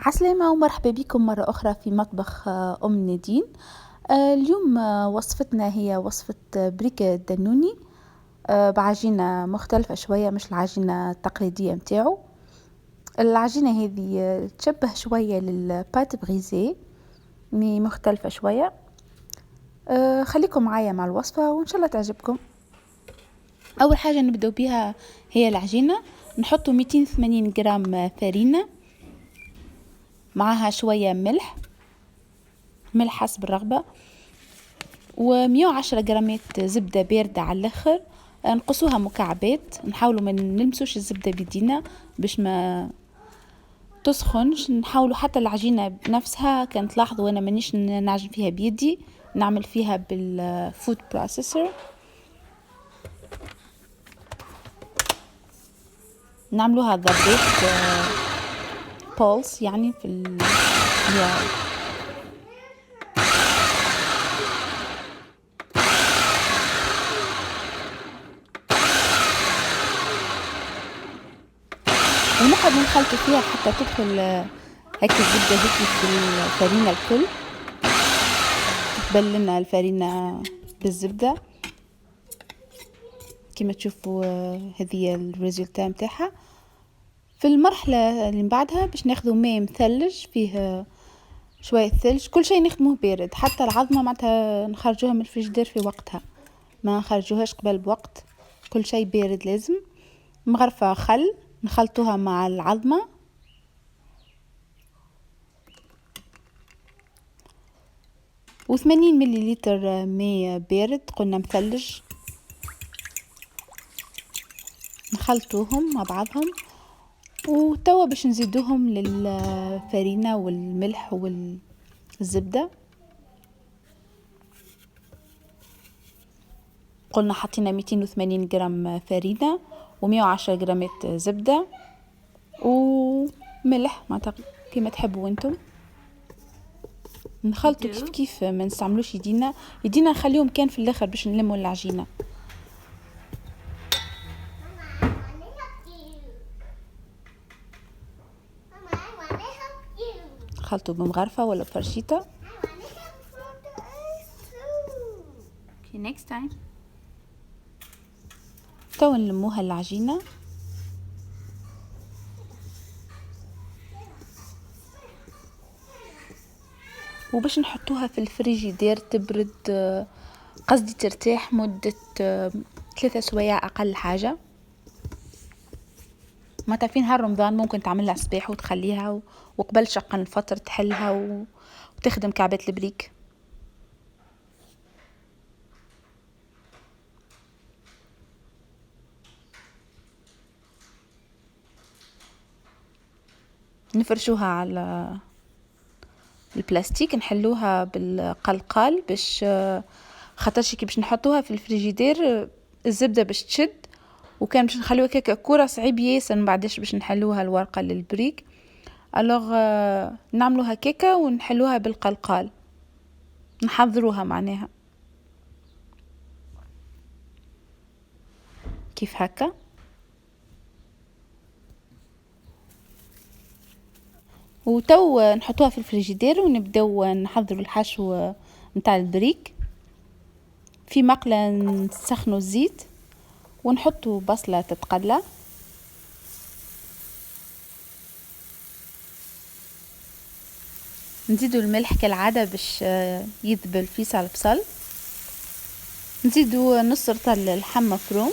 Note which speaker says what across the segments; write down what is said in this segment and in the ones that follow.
Speaker 1: عسلامة ومرحبا بكم مرة أخرى في مطبخ أم نادين. اليوم وصفتنا هي وصفة بريك الدنوني بعجينة مختلفة شوية، مش العجينة التقليدية متاعو. العجينة هذه تشبه شوية للبات بغيزي، مختلفة شوية. خليكم معايا مع الوصفة وإن شاء الله تعجبكم. أول حاجة نبدأ بها هي العجينة. نحطوا 280 جرام فارينة، معها شوية ملح حسب الرغبة، و110 جرامات زبدة باردة على الاخر. نقصوها مكعبات، نحاولوا ما نلمسوش الزبدة بيدينا باش ما تسخنش. نحاولوا حتى العجينة نفسها كان تلاحظوا وانا مانيش نعجن فيها بيدي، نعمل فيها بالفود بروسيسور. نعملوها ضربات بولس يعني في ونقعد نخلط فيها حتى تدخل هيك الزبدة هيك في الفرينة الكل، تقبل لنا الفرينة بالزبدة كما تشوفوا. هذه الريزلت متاعها. في المرحلة اللي بعدها باش ناخذوا ماء مثلج فيه شوية ثلج، كل شيء نخدموه بارد، حتى العظمة معناتها نخرجوها من الفريجيدير في وقتها، ما نخرجوهاش قبل بوقت، كل شيء بارد لازم. مغرفة خل نخلطوها مع العظمة، و80 مليلتر ماء بارد قلنا مثلج، نخلطوهم مع بعضهم. وتوا باش نزيدوهم للفرينة والملح والزبدة. قلنا حطينا 280 جرام فرينة و110 جرامات زبدة وملح معناتها كيما تحبوا انتم. نخلطوا كيف كيف، ما نستعملوش يدينا نخليهم كان في الاخر باش نلموا العجينة. خلطوا بمغرفة ولا بفرشيطة. Okay, next time. تو نلموها العجينة، وباش نحطوها في الفريجيدير تبرد، قصدي ترتاح مدة 3 سوايع أقل حاجة. ما تعرفين هالرمضان ممكن تعملها صباح وتخليها، وقبل شق الفطر تحلها وتخدم كعبات البريك. نفرشوها على البلاستيك، نحلوها بالقلقال باش خاطرش كي باش نحطوها في الفريجيدير الزبدة باش تشد، وكان باش نخليوها كيكه كورة صعيب ياسر من بعدش باش نحلوها الورقة للبريك. الوغ نعملوها كيكه ونحلوها بالقلقال، نحضروها معناها كيف هكا. وتو نحطوها في الفريجيدير ونبداو نحضروا الحشو نتاع البريك. في مقلة نسخنوا الزيت ونحطوا بصلة تتقلى، نزيدوا الملح كالعادة باش يذبل فيسع البصل، نزيدوا نص رطل اللحم مفروم،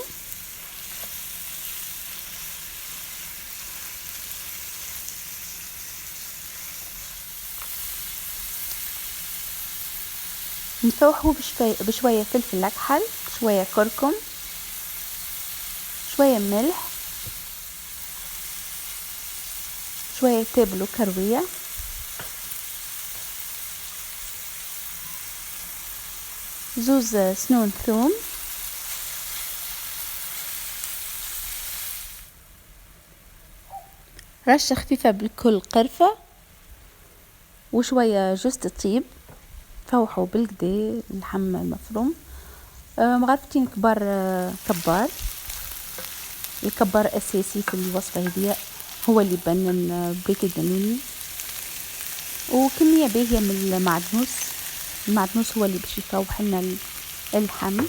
Speaker 1: نفوحوا بشوية فلفل أكحل، شوية كركم، شوية ملح، شوية تابل وكروية، زوز سنون ثوم، رشة خفيفة بالكل قرفة، وشوية جوز الطيب. فوحوا بالكدا اللحم المفروم. مغرفتين كبار، كبار الكبار أساسي في الوصفة هذه، هو اللي بنن بريك الدنوني. وكمية باهية من المعدنوس. المعدنوس هو اللي باش يفوح لنا اللحم.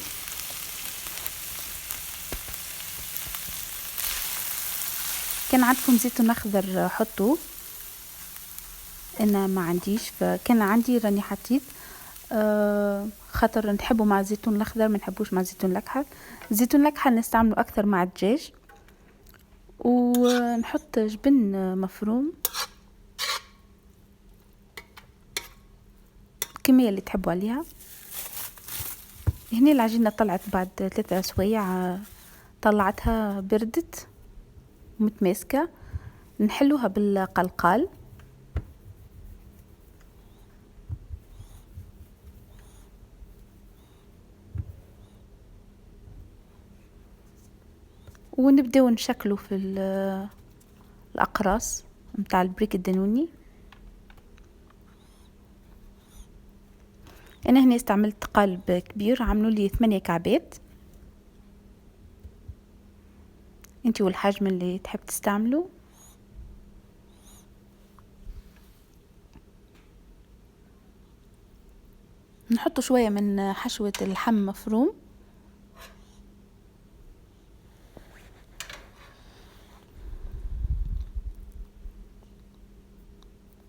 Speaker 1: كان عندكم زيتون اخضر حطوه، انا ما عنديش، فكان عندي راني حطيت. خاطر نحبه مع الزيتون الاخضر، ما نحبوش مع الزيتون الاكحل. الزيتون الاكحل نستعمله اكثر مع الدجاج. ونحط جبن مفروم، الكمية اللي تحبوا عليها. هنا العجينة طلعت بعد 3 أسوايع، طلعتها بردت متماسكة. نحلوها بالقلقال. ونبداو نشكله في الأقراص متاع البريك الدانوني. انا هنا استعملت قالب كبير، عملوا لي 8 كعبات. انتي والحجم اللي تحب تستعمله. نحط شوية من حشوة اللحم مفروم،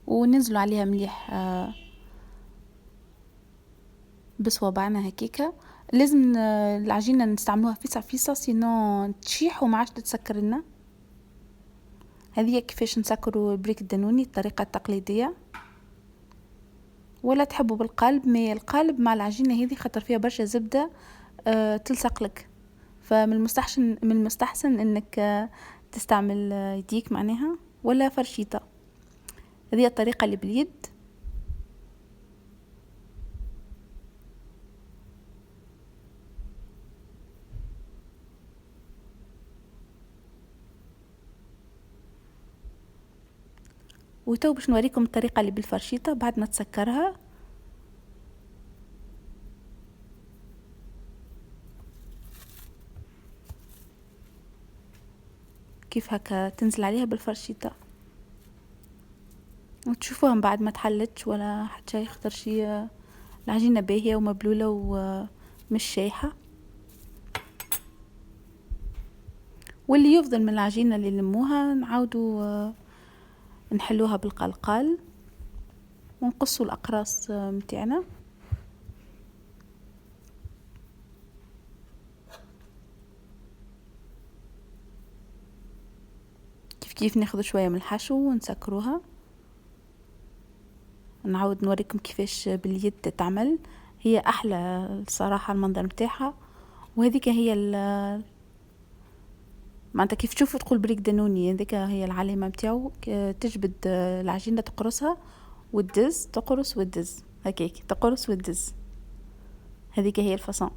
Speaker 1: وننزلوا عليها مليح بصوابعنا هكيكا. لازم العجينة نستعملوها فيصة فيصة، سينو تشيح وما عادش تتسكر لنا. هذه كيفاش نسكروا البريك الدانوني، الطريقة التقليدية. ولا تحبوا بالقالب، ما القالب مع العجينة هذه خاطر فيها برشا زبدة تلصق لك، فمن المستحسن انك تستعمل يديك معناها ولا فرشيطة. هذه الطريقة اللي باليد. وتو باش نوريكم الطريقة اللي بالفرشيطة بعد ما تسكرها. كيف هكا تنزل عليها بالفرشيطة، وتشوفوها من بعد ما تحلتش ولا حتى شي، خاطر شي العجينة باهية ومبلولة ومش شايحة. واللي يفضل من العجينة اللي لموها نعاودوا نحلوها بالقلقال ونقصوا الأقراص متاعنا. كيف ناخذ شوية من الحشو ونسكروها. نعاود نوريكم كيفاش باليد تعمل، هي احلى الصراحة المنظر متاعها. وهذيك هي معناتها كيف تشوفوا تقول بريك دانوني، هذيك هي العلامة متاعو. تجبد العجينة تقرصها وتدز، تقرص وتدز هكاك، تقرص وتدز. هذيك هي الفصان،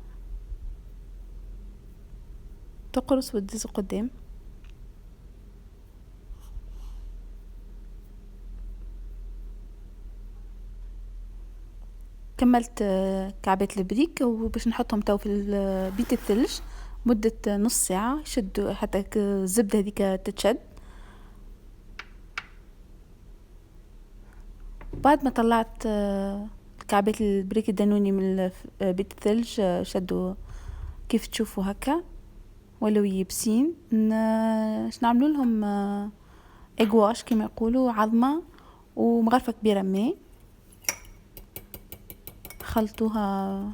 Speaker 1: تقرص وتدز قدام. كملت كعبات البريك، وباش نحطهم تو في بيت الثلج مدة نص ساعة، يشدوا حتى الزبدة هذيك تتشد. بعد ما طلعت كعبات البريك الدانوني من بيت الثلج، شدوا كيف تشوفوا هكا ولو يبسين. نعملوا لهم اقواش كما يقولوا، عظمة ومغرفة كبيرة ماء، خلطوها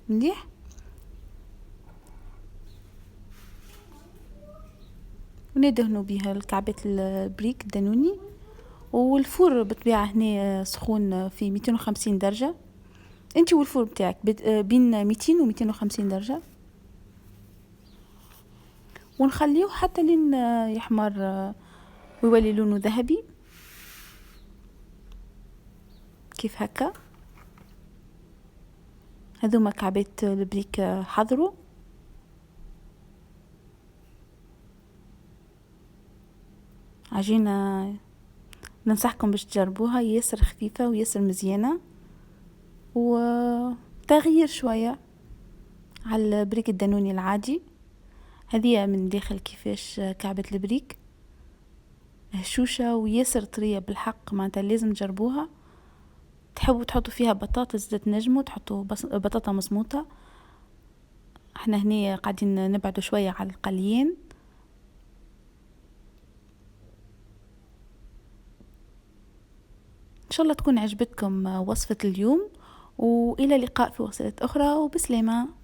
Speaker 1: مليح. وندهنوا بها الكعبات البريك الدانوني. والفور بالطبيعة هنا سخون في 250 درجة. انتي والفور بتاعك بين 200 و 250 درجة. ونخليه حتى لين يحمر ويولي لونه ذهبي كيف هكا. هذوما كعبات البريك حضروا. عجينة ننصحكم باش تجربوها، ياسر خفيفة وياسر مزيانة، وتغيير شوية على البريك الدانوني العادي. هذه من داخل كيفاش كعبة البريك هشوشة وياسر طرية بالحق، معناتها لازم تجربوها. تحبوا تحطوا فيها بطاطس تنجموا تحطوا بطاطا مصموطة. احنا هني قاعدين نبعدوا شوية على القليين. ان شاء الله تكون عجبتكم وصفة اليوم، والى اللقاء في وصفات اخرى، وبسلامة.